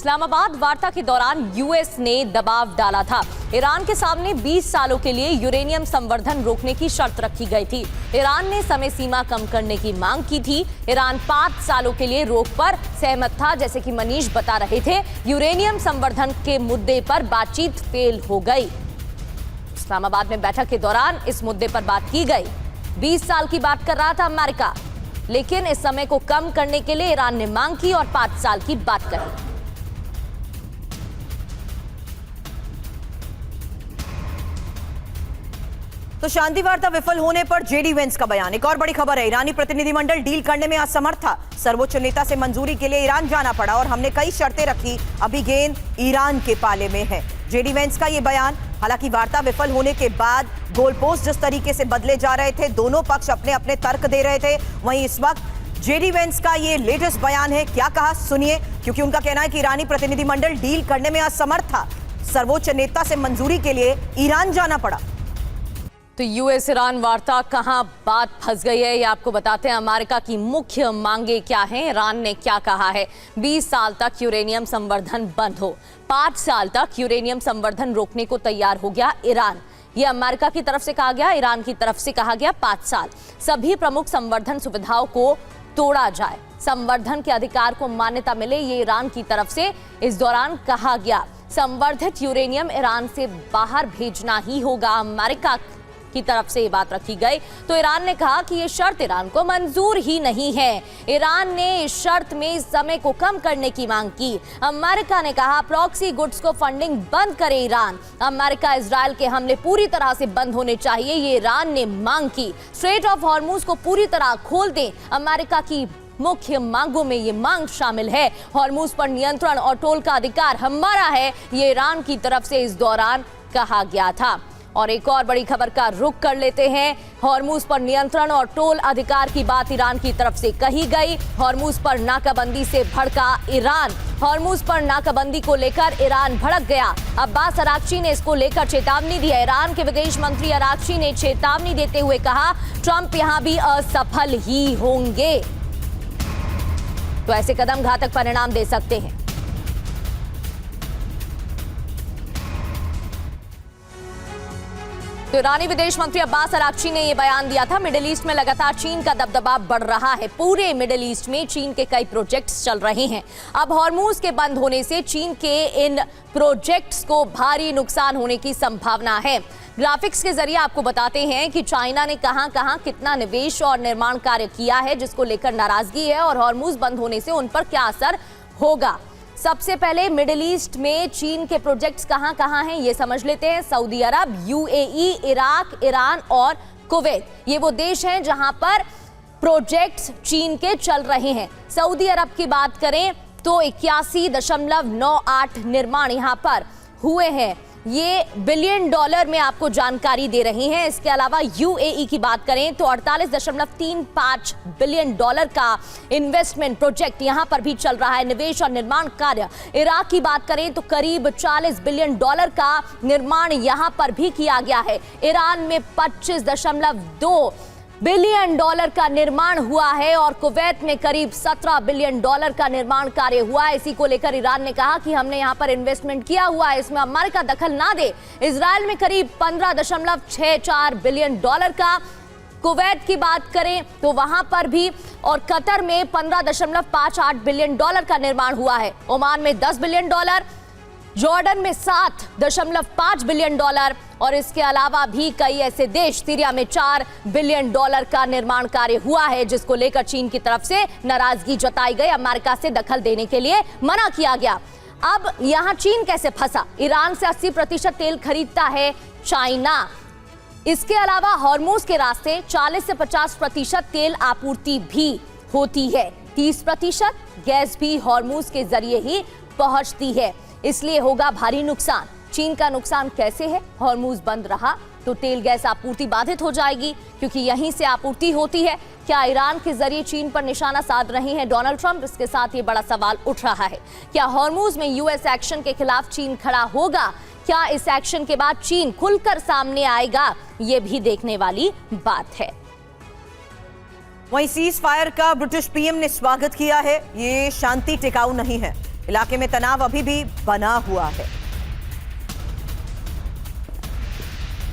इस्लामाबाद वार्ता के दौरान यूएस ने दबाव डाला था। ईरान के सामने 20 सालों के लिए यूरेनियम संवर्धन रोकने की शर्त रखी गई थी। ईरान ने समय सीमा कम करने की मांग की थी। ईरान 5 सालों के लिए रोक पर सहमत था। जैसे कि मनीष बता रहे थे, यूरेनियम संवर्धन के मुद्दे पर बातचीत फेल हो गई। इस्लामाबाद में बैठक के दौरान इस मुद्दे पर बात की गई। 20 साल की बात कर रहा था अमेरिका, लेकिन इस समय को कम करने के लिए ईरान ने मांग की और 5 साल की बात कही। तो शांति वार्ता विफल होने पर जेडी वेंस का बयान। एक और बड़ी खबर है, ईरानी प्रतिनिधिमंडल डील करने में असमर्थ था। सर्वोच्च नेता से मंजूरी के लिए ईरान जाना पड़ा और हमने कई शर्तें रखी। अभी गेंद ईरान के पाले में है। जेडी वेंस का यह बयान। हालांकि वार्ता विफल होने के बाद गोल पोस्ट जिस तरीके से बदले जा रहे थे, दोनों पक्ष अपने अपने तर्क दे रहे थे। वहीं इस वक्त जेडी वेंस का ये लेटेस्ट बयान है। क्या कहा सुनिए, क्योंकि उनका कहना है कि ईरानी प्रतिनिधिमंडल डील करने में असमर्थ था। सर्वोच्च नेता से मंजूरी के लिए ईरान जाना पड़ा। तो यूएस ईरान वार्ता कहां बात फंस गई है, ये आपको बताते हैं। अमेरिका की मुख्य मांगे क्या हैं, ईरान ने क्या कहा है। 20 साल तक यूरेनियम संवर्धन बंद हो, 5 साल तक यूरेनियम संवर्धन रोकने को तैयार हो गया ईरान। ये अमेरिका की तरफ से कहा गया, ईरान की तरफ से कहा गया 5 साल। सभी प्रमुख संवर्धन सुविधाओं को तोड़ा जाए, संवर्धन के अधिकार को मान्यता मिले, ये ईरान की तरफ से इस दौरान कहा गया। संवर्धित यूरेनियम ईरान से बाहर भेजना ही होगा, अमेरिका की तरफ से ये बात रखी गई। तो ईरान ने कहा कि ये शर्त ईरान को मंजूर ही नहीं है। ईरान ने इस शर्त में इस समय को कम करने की मांग की। अमेरिका ने कहा प्रॉक्सी गुड्स को फंडिंग बंद करे ईरान। अमेरिका इजराइल के हमले पूरी तरह से बंद होने चाहिए, ये ईरान ने मांग की। स्ट्रेट ऑफ हॉर्मुज को पूरी तरह खोल दें। अमेरिका की मुख्य मांगों में ये मांग शामिल है। हॉर्मुज पर नियंत्रण और टोल का अधिकार हमारा है, ये ईरान की तरफ से इस दौरान कहा गया था। और एक और बड़ी खबर का रुख कर लेते हैं। हॉर्मुज पर नियंत्रण और टोल अधिकार की बात ईरान की तरफ से कही गई। हॉर्मुज पर नाकाबंदी से भड़का ईरान। हॉर्मुज पर नाकाबंदी को लेकर ईरान भड़क गया। अब्बास अराक्ची ने इसको लेकर चेतावनी दी है। ईरान के विदेश मंत्री अराक्ची ने चेतावनी देते हुए कहा ट्रंप यहां भी असफल ही होंगे। तो ऐसे कदम घातक परिणाम दे सकते हैं। तो ईरानी विदेश मंत्री अब्बास अराक्ची ने यह बयान दिया था। मिडिल ईस्ट में लगातार चीन का दबदबा बढ़ रहा है। पूरे मिडिल ईस्ट में चीन के कई प्रोजेक्ट्स चल रहे हैं। अब हॉर्मुज के बंद होने से चीन के इन प्रोजेक्ट्स को भारी नुकसान होने की संभावना है। ग्राफिक्स के जरिए आपको बताते हैं कि चाइना ने कहां कितना निवेश और निर्माण कार्य किया है, जिसको लेकर नाराजगी है और हॉर्मुज बंद होने से उन पर क्या असर होगा। सबसे पहले मिडिल ईस्ट में चीन के प्रोजेक्ट्स कहां हैं ये समझ लेते हैं। सऊदी अरब, यूएई, इराक, ईरान और कुवैत, ये वो देश हैं जहां पर प्रोजेक्ट्स चीन के चल रहे हैं। सऊदी अरब की बात करें तो 81.98 निर्माण यहां पर हुए हैं। ये बिलियन डॉलर में आपको जानकारी दे रही हैं। इसके अलावा यूएई की बात करें तो 48.35 बिलियन डॉलर का इन्वेस्टमेंट प्रोजेक्ट यहां पर भी चल रहा है, निवेश और निर्माण कार्य। इराक की बात करें तो करीब 40 बिलियन डॉलर का निर्माण यहां पर भी किया गया है। ईरान में 25.2 बिलियन डॉलर का निर्माण हुआ है और कुवैत में करीब 17 बिलियन डॉलर का निर्माण कार्य हुआ है। इसी को लेकर ईरान ने कहा कि हमने यहां पर इन्वेस्टमेंट किया हुआ है, इसमें अमेरिका दखल ना दे। इजराइल में करीब 15.64 बिलियन डॉलर का, कुवैत की बात करें तो वहां पर भी, और कतर में 15.58 बिलियन डॉलर का निर्माण हुआ है। ओमान में 10 बिलियन डॉलर, जॉर्डन में 7.5 बिलियन डॉलर और इसके अलावा भी कई ऐसे देश, सीरिया में 4 बिलियन डॉलर का निर्माण कार्य हुआ है, जिसको लेकर चीन की तरफ से नाराजगी जताई गई। अमेरिका से दखल देने के लिए मना किया गया। अब यहां चीन कैसे फंसा? ईरान से 80% तेल खरीदता है चाइना। इसके अलावा हॉर्मुज के रास्ते 40 से 50% तेल आपूर्ति भी होती है। 30% गैस भी हॉर्मुज के जरिए ही पहुंचती है, इसलिए होगा भारी नुकसान। चीन का नुकसान कैसे है? हॉर्मुज बंद रहा तो तेल गैस आपूर्ति बाधित हो जाएगी, क्योंकि यहीं से आपूर्ति होती है। क्या ईरान के जरिए चीन पर निशाना साध रहे हैं डोनाल्ड ट्रंप? इसके साथ ये बड़ा सवाल उठ रहा है, क्या हॉर्मुज में यूएस एक्शन के खिलाफ चीन खड़ा होगा? क्या इस एक्शन के बाद चीन खुलकर सामने आएगा? ये भी देखने वाली बात है। वहीं सीज फायर का ब्रिटिश पीएम ने स्वागत किया है। ये शांति टिकाऊ नहीं है। इलाके में तनाव अभी भी बना हुआ है।